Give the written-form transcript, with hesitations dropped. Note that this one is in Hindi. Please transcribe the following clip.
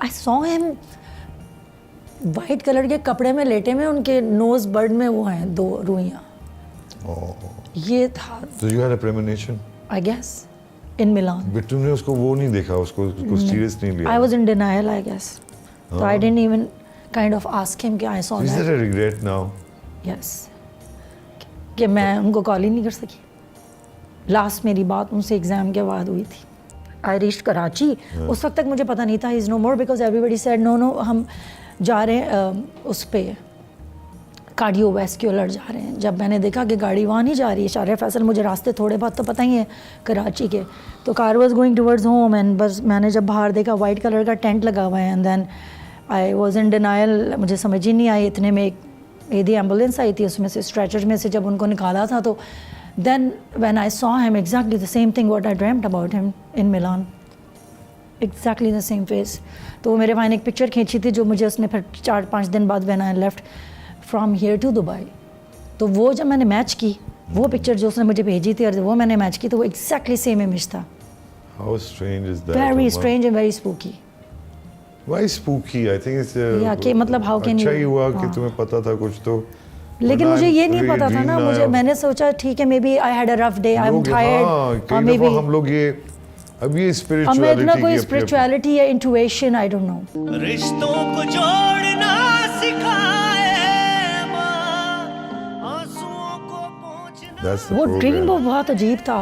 आई सॉ हिम वाइट कलर के कपड़े में लेटे में, उनके नोज बर्ड में वो हैं 2 रुइयाँ। ये था So you had a premonition? I guess in Milan. But तुमने उसको वो नहीं देखा, उसको सीरियस नहीं लिया? I was in denial I guess, तो I didn't even kind of ask him कि I saw Is that. there a regret now? Yes, कि मैं उनको कॉल ही नहीं कर सकी। लास्ट मेरी बात उनसे एग्ज़ाम के बाद हुई थी। I reached Karachi. उस वक्त तक मुझे पता नहीं था is no more, because everybody said no no हम जा रहे हैं उस पे कार्डियोवैस्कुलर जा रहे हैं। जब मैंने देखा कि गाड़ी वहाँ नहीं जा रही है, शारिया फैसल, मुझे रास्ते थोड़े बहुत तो पता ही है कराची के, तो car was going towards home and बस मैंने जब बाहर देखा वाइट कलर का टेंट लगा हुआ है and then I was in denial. मुझे समझ ही नहीं आई, इतने में एक एडी एम्बुलेंस आई थी, उसमें से स्ट्रेचर में से जब उनको निकाला था, तो then when I saw him exactly the same thing what I dreamed about him in Milan, exactly the same face. तो वो मेरे भाई ने एक पिक्चर खींची थी जो मुझे उसने फिर 4-5 दिन बाद when I left from here to Dubai, तो वो जब मैंने मैच की, वो पिक्चर जो उसने मुझे भेजी थी और वो मैंने मैच की, तो वो एग्जैक्टली सेम इमेज था। How strange is that? Very Amma? Strange and very spooky. Why spooky? I think it's या कि मतलब how can अच्छा you- ही हुआ कि हाँ। तुम्हें पता था कुछ तो। लेकिन वरना मुझे ये नहीं पता था dream ना, ना मुझे आया। मैंने सोचा ठीक है maybe I had a rough day, I am लोग, हाँ, टायर्ड, कई और मे दफा बी हम लोग ये अब ये अब मैं स्पिरिचुअलिटी इतना कोई स्पिरिचुअलिटी या इंटुइशन आई डोंट नो। रिश्तों को जोड़ना सिखाए माँ, आंसुओं को पोंछना। That's the वो ड्रीम program. वो बहुत अजीब था।